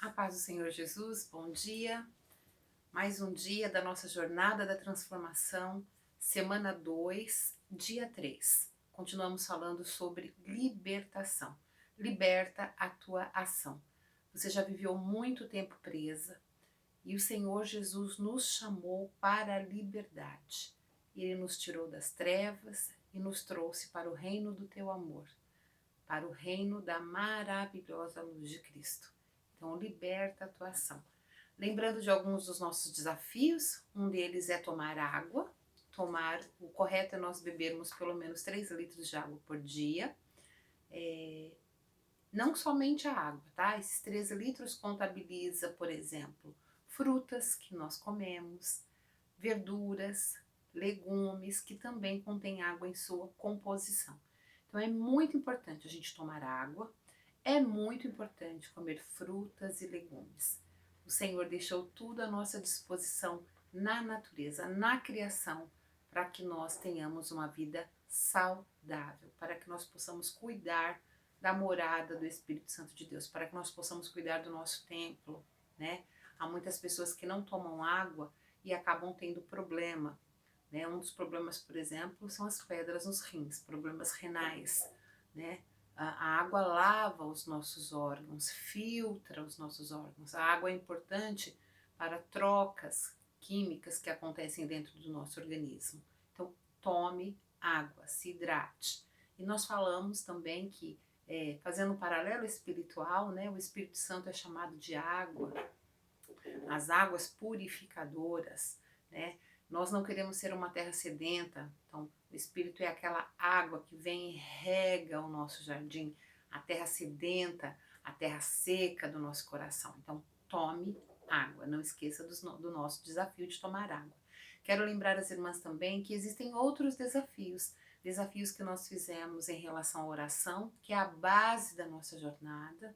A paz do Senhor Jesus, bom dia. Mais um dia da nossa jornada da transformação, semana 2, dia 3. Continuamos falando sobre libertação. Liberta a tua ação. Você já viveu muito tempo presa e o Senhor Jesus nos chamou para a liberdade. Ele nos tirou das trevas e nos trouxe para o reino do teu amor, para o reino da maravilhosa luz de Cristo. Então, liberta a tua ação. Lembrando de alguns dos nossos desafios, um deles é tomar água. O correto é nós bebermos pelo menos 3 litros de água por dia. Não somente a água, tá? Esses 3 litros contabiliza, por exemplo, frutas que nós comemos, verduras, legumes que também contêm água em sua composição. Então é muito importante a gente tomar água, é muito importante comer frutas e legumes. O Senhor deixou tudo à nossa disposição na natureza, na criação, para que nós tenhamos uma vida saudável, para que nós possamos cuidar da morada do Espírito Santo de Deus, para que nós possamos cuidar do nosso templo, né? Há muitas pessoas que não tomam água e acabam tendo problema, né? Um dos problemas, por exemplo, são as pedras nos rins, problemas renais, né? A água lava os nossos órgãos, filtra os nossos órgãos. A água é importante para trocas químicas que acontecem dentro do nosso organismo. Então, tome água, se hidrate. E nós falamos também que, fazendo um paralelo espiritual, né, o Espírito Santo é chamado de água, as águas purificadoras, né? Nós não queremos ser uma terra sedenta, então o Espírito é aquela água que vem e rega o nosso jardim, a terra sedenta, a terra seca do nosso coração. Então tome água, não esqueça do nosso desafio de tomar água. Quero lembrar as irmãs também que existem outros desafios, desafios que nós fizemos em relação à oração, que é a base da nossa jornada.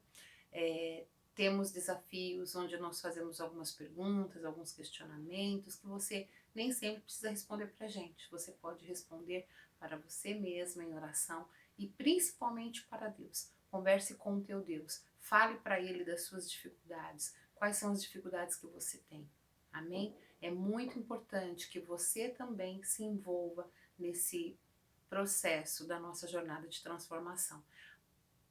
Temos desafios onde nós fazemos algumas perguntas, alguns questionamentos que você nem sempre precisa responder para a gente. Você pode responder para você mesma em oração e principalmente para Deus. Converse com o teu Deus. Fale para Ele das suas dificuldades. Quais são as dificuldades que você tem? Amém? É muito importante que você também se envolva nesse processo da nossa jornada de transformação.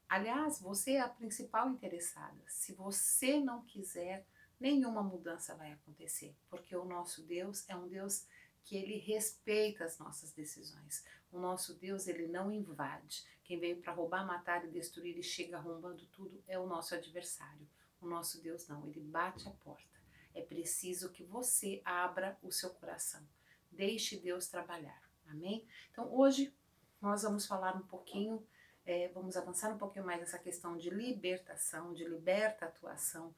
Aliás, você é a principal interessada. Se você não quiser, nenhuma mudança vai acontecer, porque o nosso Deus é um Deus que ele respeita as nossas decisões. O nosso Deus, ele não invade. Quem veio para roubar, matar e destruir e chega arrombando tudo é o nosso adversário. O nosso Deus não, ele bate a porta. É preciso que você abra o seu coração. Deixe Deus trabalhar. Amém? Então, hoje nós vamos falar um pouquinho, vamos avançar um pouquinho mais nessa questão de libertação, de liberta a tua ação,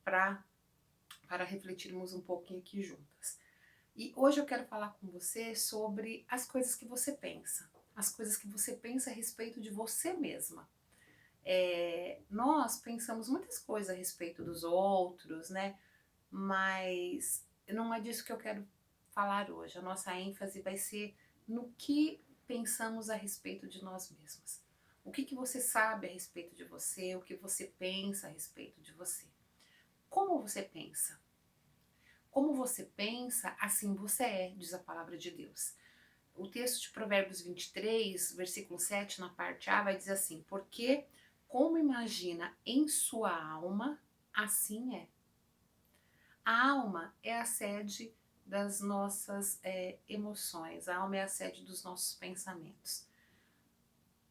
para refletirmos um pouquinho aqui juntas. E hoje eu quero falar com você sobre as coisas que você pensa, as coisas que você pensa a respeito de você mesma. Nós pensamos muitas coisas a respeito dos outros, né? Mas não é disso que eu quero falar hoje. A nossa ênfase vai ser no que pensamos a respeito de nós mesmas. O que você sabe a respeito de você, o que você pensa a respeito de você. Como você pensa? Como você pensa, assim você é, diz a palavra de Deus. O texto de Provérbios 23, versículo 7, na parte A, vai dizer assim: porque como imagina em sua alma, assim é. A alma é a sede das nossas emoções, a alma é a sede dos nossos pensamentos.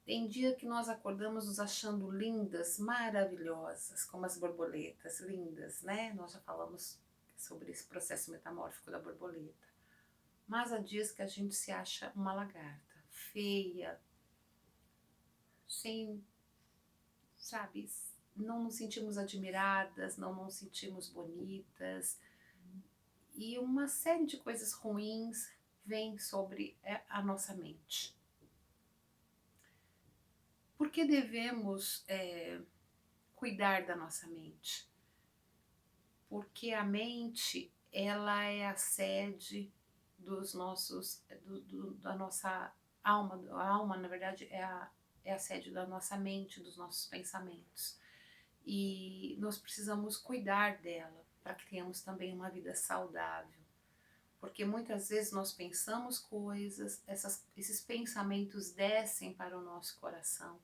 Tem dia que nós acordamos nos achando lindas, maravilhosas, como as borboletas, lindas, né? Nós já falamos sobre esse processo metamórfico da borboleta. Mas há dias que a gente se acha uma lagarta, feia, sem, sabe, não nos sentimos admiradas, não nos sentimos bonitas. E uma série de coisas ruins vem sobre a nossa mente. Por que devemos cuidar da nossa mente? Porque a mente, ela é a sede dos nossos, da nossa alma. A alma, na verdade, é a sede da nossa mente, dos nossos pensamentos. e nós precisamos cuidar dela para que tenhamos também uma vida saudável. Porque muitas vezes nós pensamos coisas, esses pensamentos descem para o nosso coração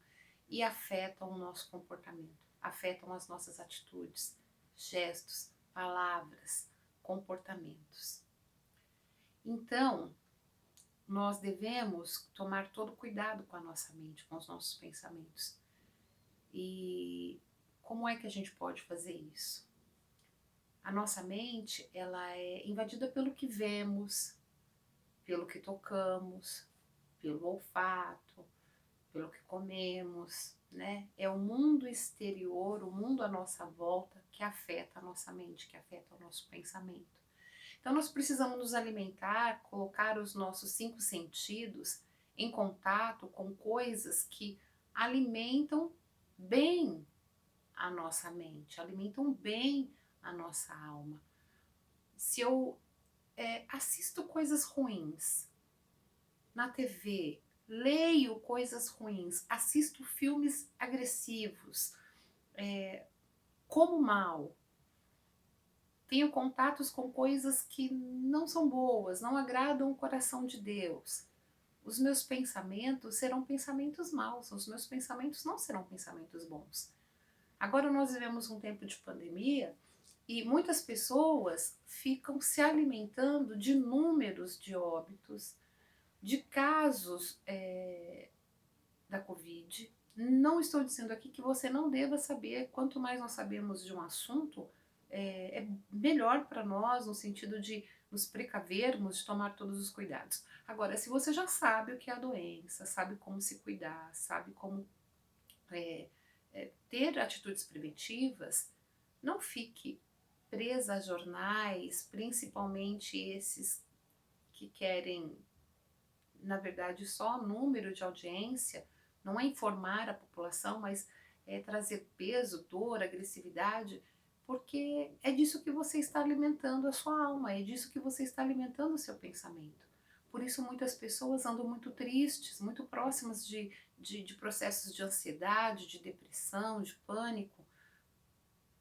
e afetam o nosso comportamento, afetam as nossas atitudes, gestos, palavras, comportamentos. Então, nós devemos tomar todo cuidado com a nossa mente, com os nossos pensamentos. E como é que a gente pode fazer isso? A nossa mente, ela é invadida pelo que vemos, pelo que tocamos, pelo olfato, pelo que comemos, né? É o mundo exterior, o mundo à nossa volta que afeta a nossa mente, que afeta o nosso pensamento. Então nós precisamos nos alimentar, colocar os nossos 5 sentidos em contato com coisas que alimentam bem a nossa mente, alimentam bem a nossa alma. Se eu assisto coisas ruins na TV, leio coisas ruins, assisto filmes agressivos, como mal, tenho contatos com coisas que não são boas, não agradam o coração de Deus, os meus pensamentos serão pensamentos maus, os meus pensamentos não serão pensamentos bons. Agora nós vivemos um tempo de pandemia e muitas pessoas ficam se alimentando de números de óbitos, de casos da Covid. Não estou dizendo aqui que você não deva saber, quanto mais nós sabemos de um assunto, é melhor para nós, no sentido de nos precavermos, de tomar todos os cuidados. Agora, se você já sabe o que é a doença, sabe como se cuidar, sabe como ter atitudes preventivas, não fique presa a jornais, principalmente esses que querem, na verdade, só número de audiência, não é informar a população, mas é trazer peso, dor, agressividade, porque é disso que você está alimentando a sua alma, é disso que você está alimentando o seu pensamento. Por isso muitas pessoas andam muito tristes, muito próximas de processos de ansiedade, de depressão, de pânico,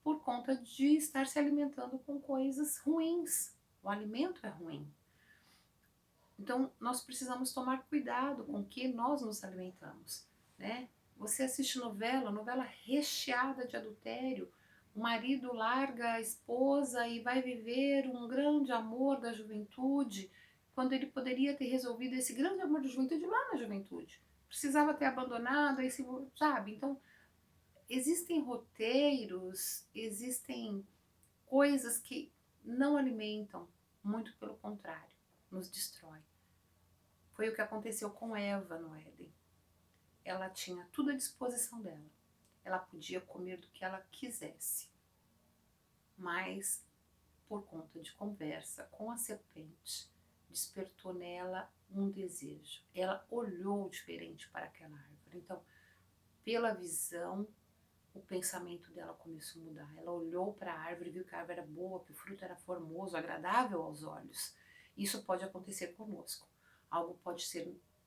por conta de estar se alimentando com coisas ruins. O alimento é ruim. Então, nós precisamos tomar cuidado com o que nós nos alimentamos, né? Você assiste novela recheada de adultério, o marido larga a esposa e vai viver um grande amor da juventude, quando ele poderia ter resolvido esse grande amor da juventude lá na juventude. Precisava ter abandonado, esse, sabe? Então, existem roteiros, existem coisas que não alimentam, muito pelo contrário, nos destrói. Foi o que aconteceu com Eva no Éden. Ela tinha tudo à disposição dela. Ela podia comer do que ela quisesse. Mas, por conta de conversa com a serpente, despertou nela um desejo. Ela olhou diferente para aquela árvore. Então, pela visão, o pensamento dela começou a mudar. Ela olhou para a árvore, viu que a árvore era boa, que o fruto era formoso, agradável aos olhos. Isso pode acontecer conosco. Algo pode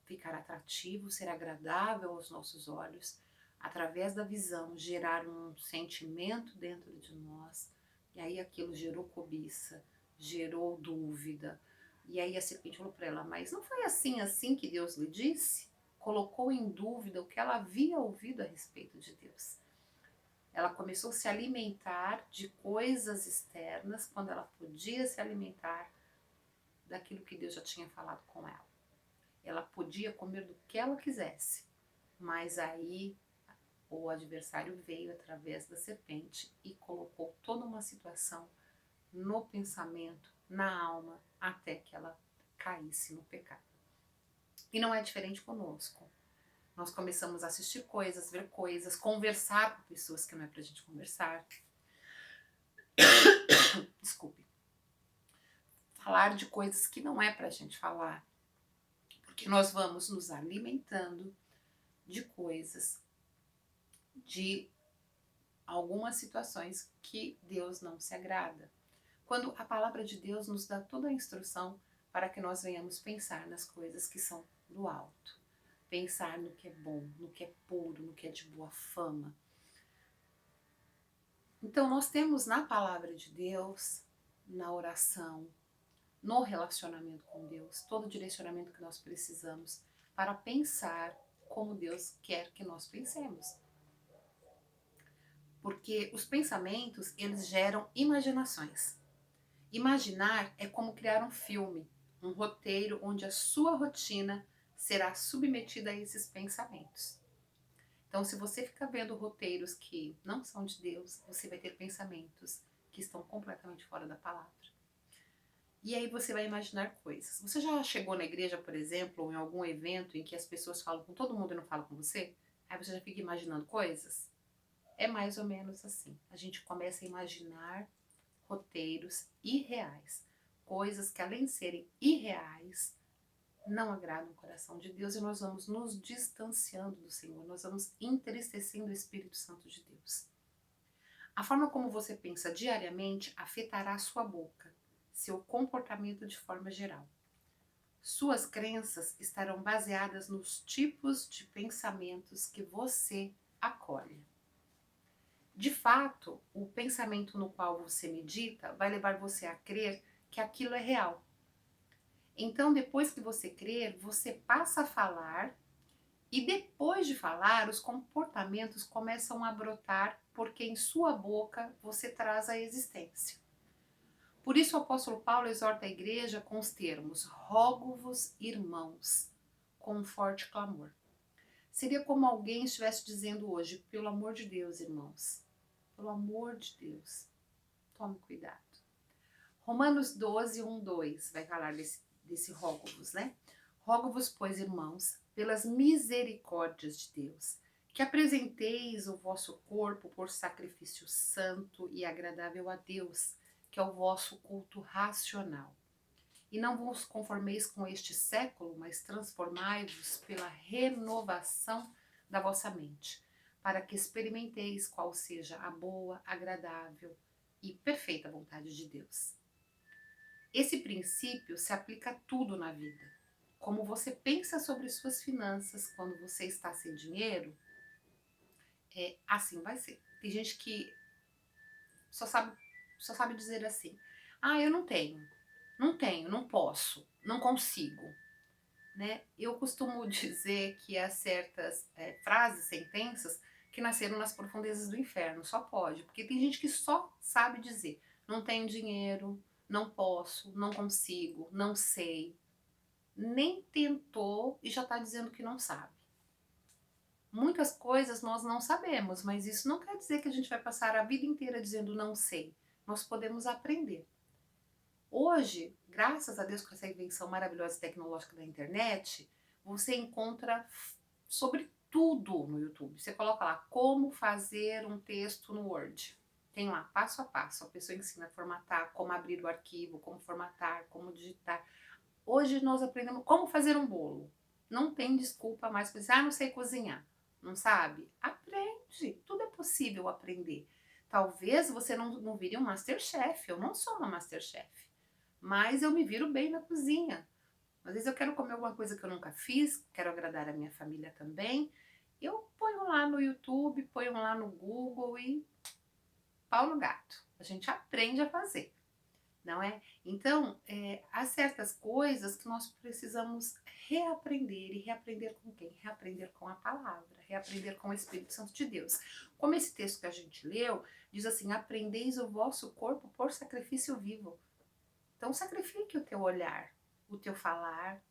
ficar atrativo, ser agradável aos nossos olhos, através da visão, gerar um sentimento dentro de nós, e aí aquilo gerou cobiça, gerou dúvida. E aí a serpente falou para ela, mas não foi assim que Deus lhe disse? Colocou em dúvida o que ela havia ouvido a respeito de Deus. Ela começou a se alimentar de coisas externas, quando ela podia se alimentar daquilo que Deus já tinha falado com ela. Ela podia comer do que ela quisesse, mas aí o adversário veio através da serpente e colocou toda uma situação no pensamento, na alma, até que ela caísse no pecado. E não é diferente conosco. Nós começamos a assistir coisas, ver coisas, conversar com pessoas que não é pra gente conversar. Desculpe. Falar de coisas que não é pra gente falar. Porque nós vamos nos alimentando de coisas, de algumas situações que Deus não se agrada. Quando a palavra de Deus nos dá toda a instrução para que nós venhamos pensar nas coisas que são do alto. Pensar no que é bom, no que é puro, no que é de boa fama. Então nós temos na palavra de Deus, na oração, no relacionamento com Deus, todo o direcionamento que nós precisamos para pensar como Deus quer que nós pensemos. Porque os pensamentos, eles geram imaginações. Imaginar é como criar um filme, um roteiro onde a sua rotina será submetida a esses pensamentos. Então, se você ficar vendo roteiros que não são de Deus, você vai ter pensamentos que estão completamente fora da palavra. E aí você vai imaginar coisas. Você já chegou na igreja, por exemplo, ou em algum evento em que as pessoas falam com todo mundo e não falam com você? Aí você já fica imaginando coisas? É mais ou menos assim. A gente começa a imaginar roteiros irreais. Coisas que, além de serem irreais, não agradam o coração de Deus e nós vamos nos distanciando do Senhor. Nós vamos entristecendo o Espírito Santo de Deus. A forma como você pensa diariamente afetará a sua boca, seu comportamento de forma geral. Suas crenças estarão baseadas nos tipos de pensamentos que você acolhe. De fato, o pensamento no qual você medita vai levar você a crer que aquilo é real. Então, depois que você crer, você passa a falar e depois de falar, os comportamentos começam a brotar porque em sua boca você traz a existência. Por isso o apóstolo Paulo exorta a igreja com os termos rogo-vos, irmãos, com um forte clamor. Seria como alguém estivesse dizendo hoje, pelo amor de Deus, irmãos, pelo amor de Deus, tome cuidado. Romanos 12, 1, 2 vai falar desse rogo-vos, né? Rogo-vos, pois, irmãos, pelas misericórdias de Deus, que apresenteis o vosso corpo por sacrifício santo e agradável a Deus, que é o vosso culto racional. E não vos conformeis com este século, mas transformai-vos pela renovação da vossa mente, para que experimenteis qual seja a boa, agradável e perfeita vontade de Deus. Esse princípio se aplica a tudo na vida. Como você pensa sobre suas finanças quando você está sem dinheiro, assim vai ser. Tem gente que só sabe dizer assim, eu não tenho, não posso, não consigo. Né? Eu costumo dizer que há certas frases, sentenças, que nasceram nas profundezas do inferno, só pode, porque tem gente que só sabe dizer, não tenho dinheiro, não posso, não consigo, não sei, nem tentou e já está dizendo que não sabe. Muitas coisas nós não sabemos, mas isso não quer dizer que a gente vai passar a vida inteira dizendo não sei. Nós podemos aprender. Hoje, graças a Deus com essa invenção maravilhosa e tecnológica da internet, você encontra sobre tudo no YouTube. Você coloca lá como fazer um texto no Word. Tem lá passo a passo. A pessoa ensina a formatar, como abrir o arquivo, como formatar, como digitar. Hoje nós aprendemos como fazer um bolo. Não tem desculpa mais para dizer, não sei cozinhar. Não sabe? Aprende. Tudo é possível aprender. Talvez você não vire um Masterchef. Eu não sou uma Masterchef. Mas eu me viro bem na cozinha. Às vezes eu quero comer alguma coisa que eu nunca fiz, quero agradar a minha família também. Eu ponho lá no YouTube, ponho lá no Google e pau no gato. A gente aprende a fazer, não é? Então, há certas coisas que nós precisamos reaprender. E reaprender com quem? Reaprender com a palavra, reaprender com o Espírito Santo de Deus. Como esse texto que a gente leu, diz assim, aprendeis o vosso corpo por sacrifício vivo. Então sacrifique o teu olhar, o teu falar,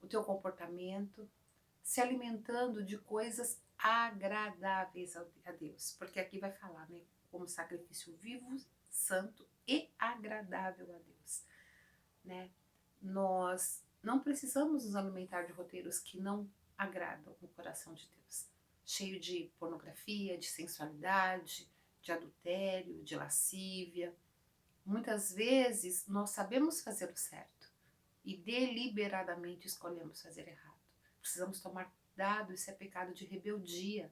o teu comportamento, se alimentando de coisas agradáveis a Deus. Porque aqui vai falar, né? Como sacrifício vivo, santo e agradável a Deus. Né? Nós não precisamos nos alimentar de roteiros que não agradam o coração de Deus. Cheio de pornografia, de sensualidade, de adultério, de lascívia. Muitas vezes nós sabemos fazer o certo e deliberadamente escolhemos fazer errado. Precisamos tomar cuidado, isso é pecado de rebeldia.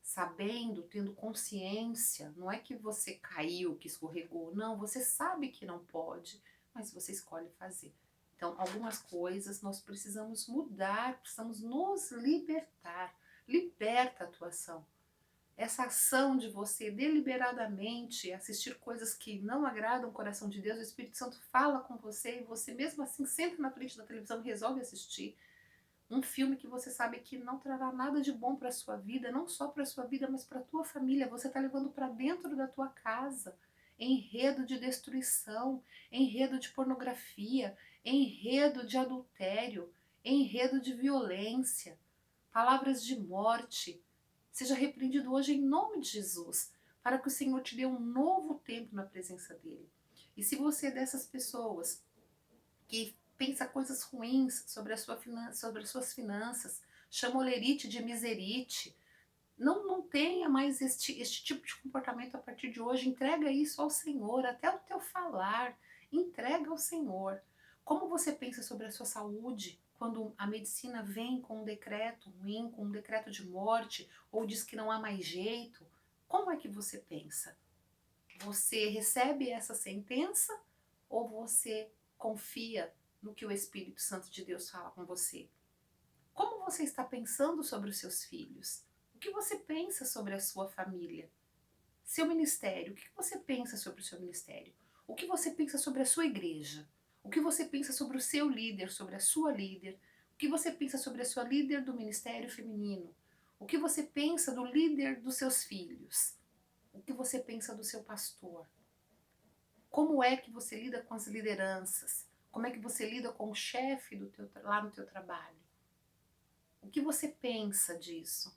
Sabendo, tendo consciência, não é que você caiu, que escorregou, não, você sabe que não pode, mas você escolhe fazer. Então, algumas coisas nós precisamos mudar, precisamos nos libertar. Liberta a atuação. essa ação de você deliberadamente assistir coisas que não agradam o coração de Deus, o Espírito Santo fala com você e você mesmo assim senta na frente da televisão e resolve assistir um filme que você sabe que não trará nada de bom para sua vida, não só para sua vida, mas para tua família. Você está levando para dentro da tua casa enredo de destruição, enredo de pornografia, enredo de adultério, enredo de violência, palavras de morte. Seja repreendido hoje em nome de Jesus, para que o Senhor te dê um novo tempo na presença dele. E se você é dessas pessoas que pensa coisas ruins sobre, sobre as suas finanças, chama olerite de miserite, não tenha mais este tipo de comportamento a partir de hoje. Entrega isso ao Senhor, até o teu falar, entrega ao Senhor. Como você pensa sobre a sua saúde quando a medicina vem com um decreto ruim, com um decreto de morte, ou diz que não há mais jeito? Como é que você pensa? Você recebe essa sentença ou você confia no que o Espírito Santo de Deus fala com você? Como você está pensando sobre os seus filhos? O que você pensa sobre a sua família? Seu ministério, o que você pensa sobre o seu ministério? O que você pensa sobre a sua igreja? O que você pensa sobre o seu líder, sobre a sua líder? O que você pensa sobre a sua líder do ministério feminino? O que você pensa do líder dos seus filhos? O que você pensa do seu pastor? Como é que você lida com as lideranças? Como é que você lida com o chefe lá no teu trabalho? O que você pensa disso?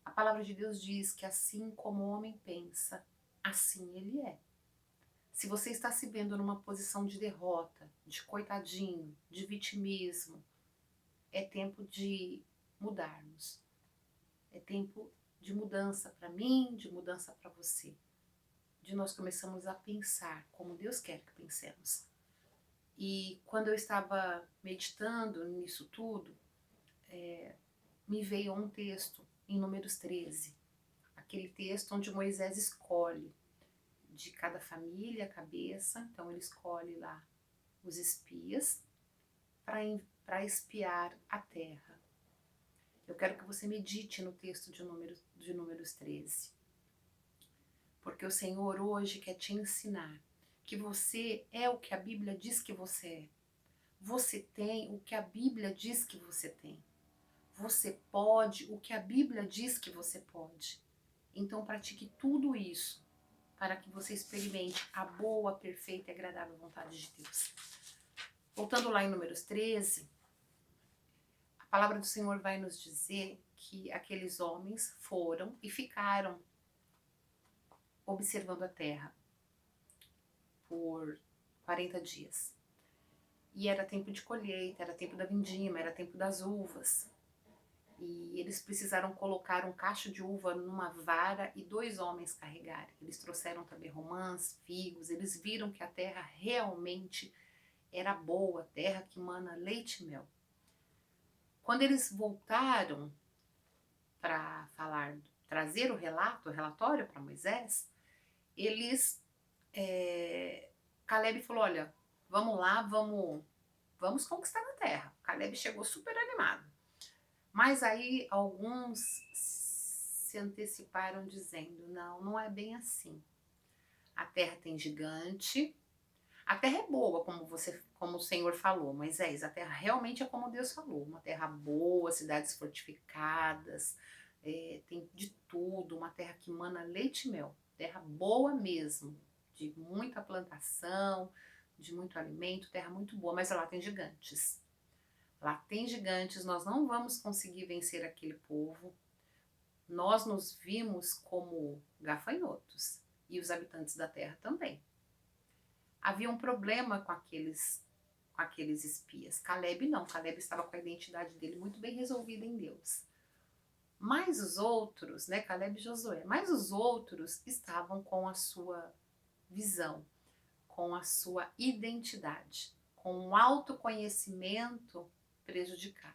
A palavra de Deus diz que assim como o homem pensa, assim ele é. Se você está se vendo numa posição de derrota, de coitadinho, de vitimismo, é tempo de mudarmos. É tempo de mudança para mim, de mudança para você. De nós começamos a pensar como Deus quer que pensemos. E quando eu estava meditando nisso tudo, me veio um texto em Números 13, aquele texto onde Moisés escolhe de cada família a cabeça, então ele escolhe lá os espias para espiar a terra. Eu quero que você medite no texto de Números 13, porque o Senhor hoje quer te ensinar que você é o que a Bíblia diz que você é. Você tem o que a Bíblia diz que você tem. Você pode o que a Bíblia diz que você pode. Então pratique tudo isso para que você experimente a boa, perfeita e agradável vontade de Deus. Voltando lá em Números 13, a palavra do Senhor vai nos dizer que aqueles homens foram e ficaram observando a terra por 40 dias. E era tempo de colheita, era tempo da vindima, era tempo das uvas. E eles precisaram colocar um cacho de uva numa vara e 2 homens carregarem. Eles trouxeram também romãs, figos. Eles viram que a terra realmente era boa, terra que mana leite e mel. Quando eles voltaram para trazer o relatório para Moisés, Caleb falou, olha, vamos lá, vamos conquistar a terra. Caleb chegou super animado. Mas aí alguns se anteciparam dizendo, não é bem assim. A terra tem gigante, a terra é boa, como o Senhor falou, Moisés, a terra realmente é como Deus falou, uma terra boa, cidades fortificadas, tem de tudo, uma terra que mana leite e mel, terra boa mesmo, de muita plantação, de muito alimento, terra muito boa, mas lá tem gigantes. Lá tem gigantes, nós não vamos conseguir vencer aquele povo. Nós nos vimos como gafanhotos e os habitantes da terra também. Havia um problema com aqueles espias. Caleb não, Caleb estava com a identidade dele muito bem resolvida em Deus. Mas os outros, Caleb e Josué, mas os outros estavam com a sua visão, com a sua identidade, com um autoconhecimento prejudicado.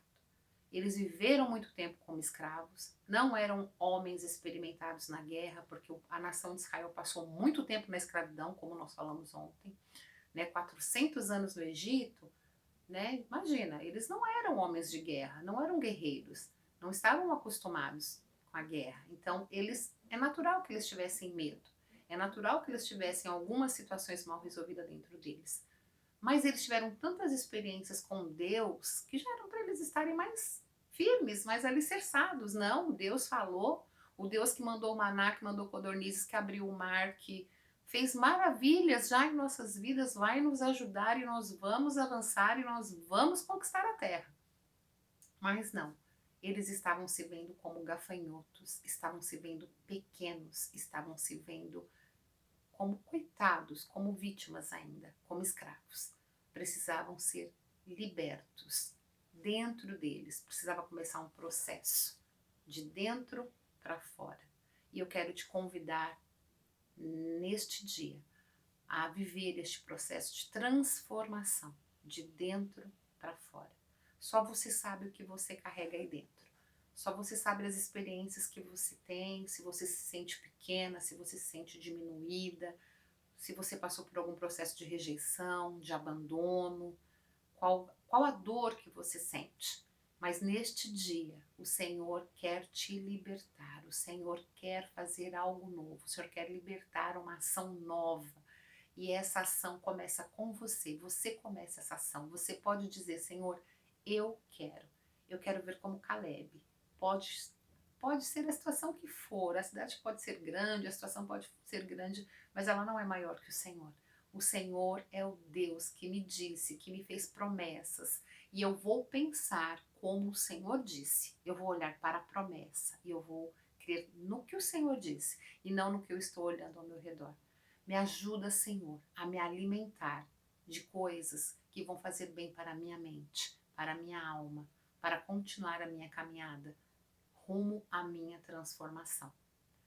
Eles viveram muito tempo como escravos, não eram homens experimentados na guerra, porque a nação de Israel passou muito tempo na escravidão, como nós falamos ontem, 400 anos no Egito, Imagina, eles não eram homens de guerra, não eram guerreiros, não estavam acostumados com a guerra. Então, é natural que eles tivessem medo. É natural que eles tivessem algumas situações mal resolvidas dentro deles. Mas eles tiveram tantas experiências com Deus que já eram para eles estarem mais firmes, mais alicerçados. Não, Deus falou, o Deus que mandou o maná, que mandou codornizes, que abriu o mar, que fez maravilhas já em nossas vidas, vai nos ajudar e nós vamos avançar e nós vamos conquistar a terra. Mas não, eles estavam se vendo como gafanhotos, estavam se vendo pequenos, estavam se vendo como coitados, como vítimas ainda, como escravos. Precisavam ser libertos. Dentro deles precisava começar um processo, de dentro para fora. E eu quero te convidar neste dia a viver este processo de transformação, de dentro para fora. Só você sabe o que você carrega aí dentro. Só você sabe as experiências que você tem, se você se sente pequena, se você se sente diminuída, se você passou por algum processo de rejeição, de abandono, qual a dor que você sente. Mas neste dia, o Senhor quer te libertar, o Senhor quer fazer algo novo, o Senhor quer libertar uma ação nova. E essa ação começa com você começa essa ação. Você pode dizer, Senhor, eu quero ver como Caleb. Pode ser a situação que for, a cidade pode ser grande, a situação pode ser grande, mas ela não é maior que o Senhor. O Senhor é o Deus que me disse, que me fez promessas, e eu vou pensar como o Senhor disse. Eu vou olhar para a promessa e eu vou crer no que o Senhor disse e não no que eu estou olhando ao meu redor. Me ajuda, Senhor, a me alimentar de coisas que vão fazer bem para a minha mente, para a minha alma, para continuar a minha caminhada rumo à minha transformação.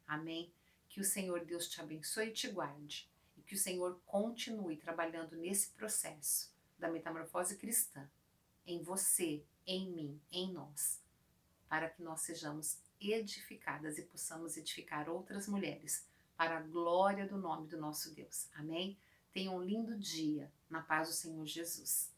Amém? Que o Senhor Deus te abençoe e te guarde. E que o Senhor continue trabalhando nesse processo da metamorfose cristã, em você, em mim, em nós, para que nós sejamos edificadas e possamos edificar outras mulheres para a glória do nome do nosso Deus. Amém? Tenha um lindo dia na paz do Senhor Jesus.